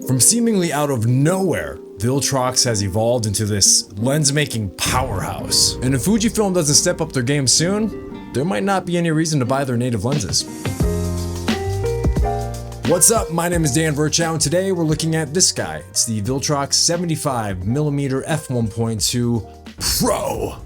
From seemingly out of nowhere, Viltrox has evolved into this lens-making powerhouse. And if Fujifilm doesn't step up their game soon, there might not be any reason to buy their native lenses. What's up? My name is Dan Virchow, and today we're looking at this guy. It's the Viltrox 75mm f1.2 Pro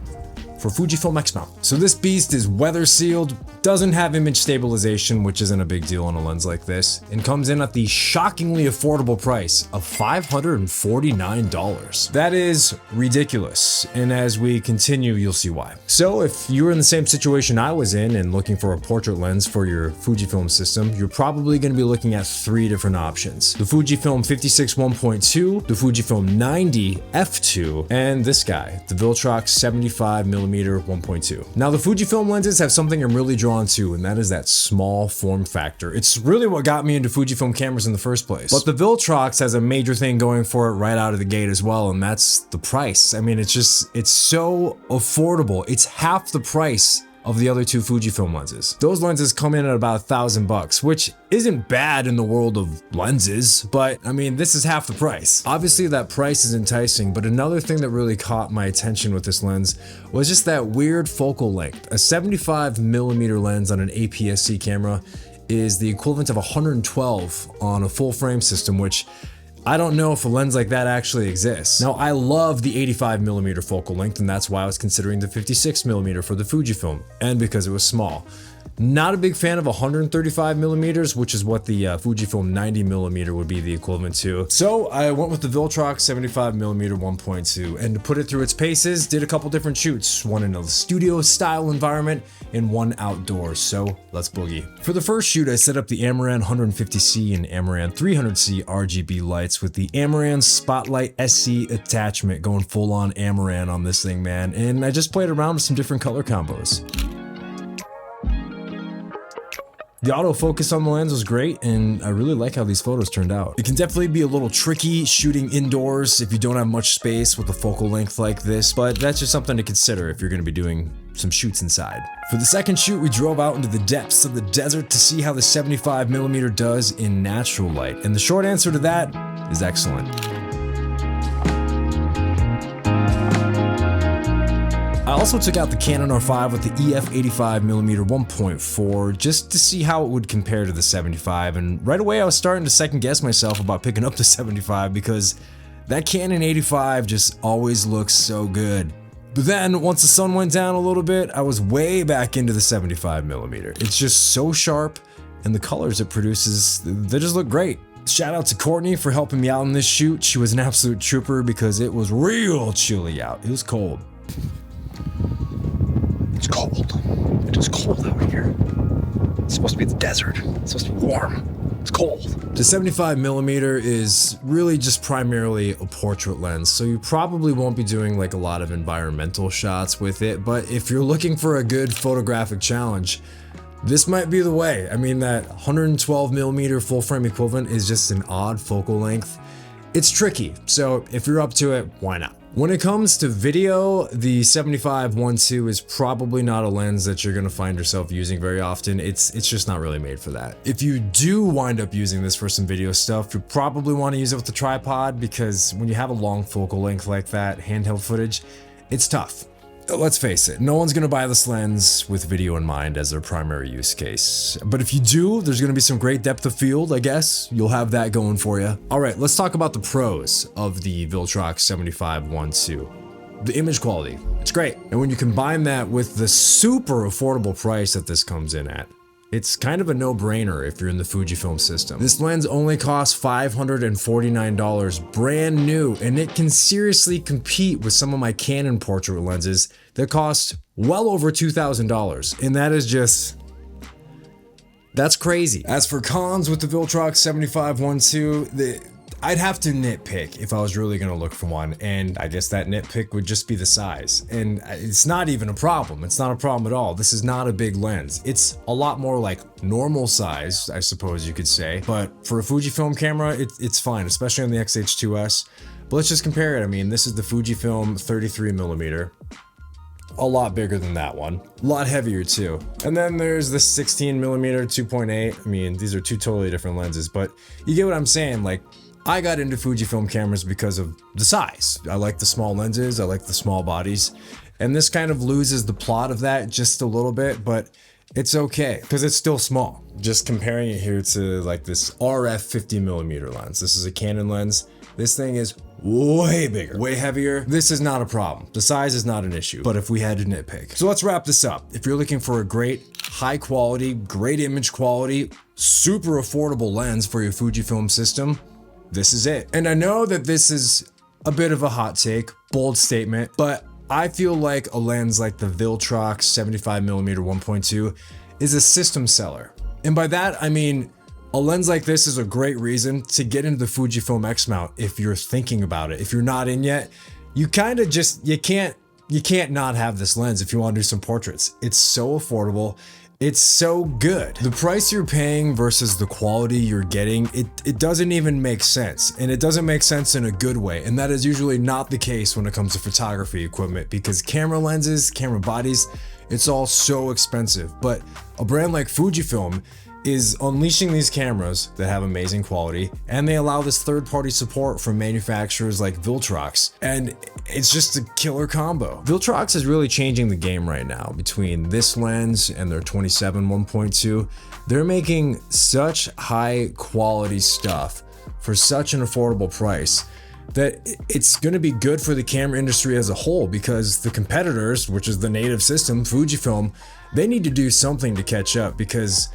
for Fujifilm X-mount. So this beast is weather sealed, doesn't have image stabilization, which isn't a big deal on a lens like this, and comes in at the shockingly affordable price of $549. That is ridiculous, and as we continue, you'll see why. So if you were in the same situation I was in and looking for a portrait lens for your Fujifilm system, you're probably going to be looking at three different options: the Fujifilm 56 1.2, the Fujifilm 90 f2, and this guy, the Viltrox 75mm 1.2. Now the Fujifilm lenses have something I'm really drawn to, and that is that small form factor. It's really what got me into Fujifilm cameras in the first place. But the Viltrox has a major thing going for it right out of the gate as well, and that's the price. I mean, it's so affordable. It's half the price of the other two Fujifilm lenses. Those lenses come in at about $1,000, which isn't bad in the world of lenses, but I mean, this is half the price. Obviously that price is enticing, but another thing that really caught my attention with this lens was just that weird focal length. A 75mm lens on an APS-C camera is the equivalent of 112 on a full frame system, which I don't know if a lens like that actually exists. Now, I love the 85mm focal length, and that's why I was considering the 56mm for the Fujifilm, and because it was small. Not a big fan of 135mm, which is what the Fujifilm 90mm would be the equivalent to. So I went with the Viltrox 75mm 1.2, and to put it through its paces, did a couple different shoots, one in a studio style environment and one outdoors. So let's boogie. For the first shoot, I set up the Amaran 150C and Amaran 300C RGB lights with the Amaran Spotlight SC attachment, going full on Amaran on this thing, man. And I just played around with some different color combos. The autofocus on the lens was great, and I really like how these photos turned out. It can definitely be a little tricky shooting indoors if you don't have much space with a focal length like this, but that's just something to consider if you're going to be doing some shoots inside. For the second shoot, we drove out into the depths of the desert to see how the 75mm does in natural light, and the short answer to that is excellent. I also took out the Canon R5 with the EF 85mm 1.4 just to see how it would compare to the 75, and right away I was starting to second guess myself about picking up the 75 because that Canon 85 just always looks so good. But then once the sun went down a little bit, I was way back into the 75mm. It's just so sharp, and the colors it produces, they just look great. Shout out to Courtney for helping me out in this shoot. She was an absolute trooper because it was real chilly out. It was cold. It's cold. It is cold out here. It's supposed to be the desert. It's supposed to be warm. It's cold. The 75mm is really just primarily a portrait lens, so you probably won't be doing like a lot of environmental shots with it, but if you're looking for a good photographic challenge, this might be the way. I mean, that 112mm full frame equivalent is just an odd focal length. It's tricky, so if you're up to it, why not? When it comes to video, the 75-1.2 is probably not a lens that you're going to find yourself using very often. It's just not really made for that. If you do wind up using this for some video stuff, you probably want to use it with the tripod, because when you have a long focal length like that, handheld footage, it's tough. Let's face it, no one's going to buy this lens with video in mind as their primary use case. But if you do, there's going to be some great depth of field, I guess. You'll have that going for you. Alright, let's talk about the pros of the Viltrox 75-1.2. The image quality, it's great. And when you combine that with the super affordable price that this comes in at, it's kind of a no-brainer if you're in the Fujifilm system. This lens only costs $549 brand new, and it can seriously compete with some of my Canon portrait lenses that cost well over $2,000, and that is just... that's crazy. As for cons with the Viltrox 75-1.2, I'd have to nitpick if I was really gonna look for one, and I guess that nitpick would just be the size. And it's not even a problem. It's not a problem at all. This is not a big lens. It's a lot more like normal size, I suppose you could say. But for a Fujifilm camera, it's fine, especially on the X-H2S. But let's just compare it. I mean, this is the Fujifilm 33mm. A lot bigger than that one. A lot heavier too. And then there's the 16mm 2.8. I mean, these are two totally different lenses, but you get what I'm saying. Like, I got into Fujifilm cameras because of the size. I like the small lenses, I like the small bodies, and this kind of loses the plot of that just a little bit, but it's okay because it's still small. Just comparing it here to like this RF 50mm lens. This is a Canon lens. This thing is way bigger, way heavier. This is not a problem. The size is not an issue, but if we had to nitpick. So let's wrap this up. If you're looking for a great, high quality, great image quality, super affordable lens for your Fujifilm system, this is it. And I know that this is a bit of a hot take, bold statement, but I feel like a lens like the Viltrox 75mm 1.2 is a system seller. And by that, I mean, a lens like this is a great reason to get into the Fujifilm X-mount if you're thinking about it. If you're not in yet, you kind of just, you can't not have this lens if you want to do some portraits. It's so affordable. It's so good. The price you're paying versus the quality you're getting, it doesn't even make sense. And it doesn't make sense in a good way. And that is usually not the case when it comes to photography equipment because camera lenses, camera bodies, it's all so expensive. But a brand like Fujifilm is unleashing these cameras that have amazing quality, and they allow this third-party support from manufacturers like Viltrox, and it's just a killer combo. Viltrox is really changing the game right now. Between this lens and their 27 1.2, they're making such high quality stuff for such an affordable price that it's going to be good for the camera industry as a whole, because the competitors, which is the native system, Fujifilm, they need to do something to catch up. Because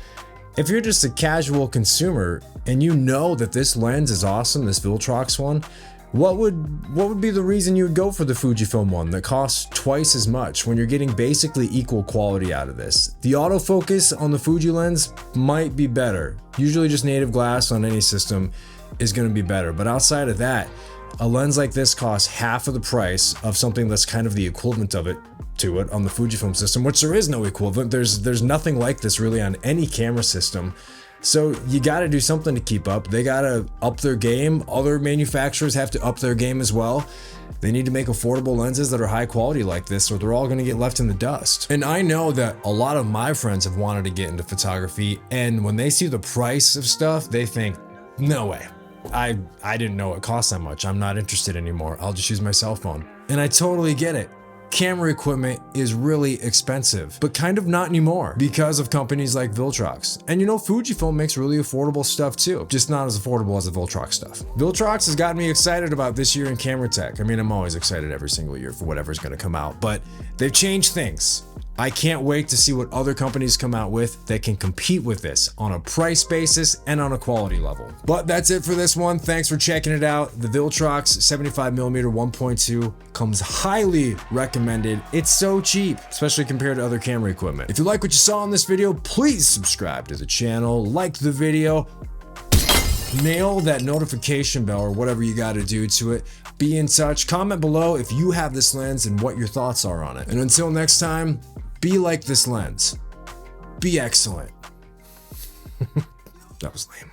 if you're just a casual consumer and you know that this lens is awesome, this Viltrox one, what would be the reason you would go for the Fujifilm one that costs twice as much when you're getting basically equal quality out of this? The autofocus on the Fuji lens might be better. Usually just native glass on any system is going to be better, but outside of that, a lens like this costs half of the price of something that's kind of the equivalent of it to it on the Fujifilm system, which there is no equivalent. There's nothing like this really on any camera system. So you got to do something to keep up. They got to up their game. Other manufacturers have to up their game as well. They need to make affordable lenses that are high quality like this, or they're all going to get left in the dust. And I know that a lot of my friends have wanted to get into photography, and when they see the price of stuff, they think, no way. I didn't know it cost that much. I'm not interested anymore. I'll just use my cell phone. And I totally get it. Camera equipment is really expensive, but kind of not anymore because of companies like Viltrox. And you know, Fujifilm makes really affordable stuff too, just not as affordable as the Viltrox stuff. Viltrox has gotten me excited about this year in camera tech. I mean, I'm always excited every single year for whatever's going to come out, but they've changed things. I can't wait to see what other companies come out with that can compete with this on a price basis and on a quality level. But that's it for this one. Thanks for checking it out. The Viltrox 75mm 1.2 comes highly recommended. It's so cheap, especially compared to other camera equipment. If you like what you saw in this video, please subscribe to the channel, like the video, nail that notification bell or whatever you got to do to it. Be in touch. Comment below if you have this lens and what your thoughts are on it. And until next time, be like this lens. Be excellent. That was lame.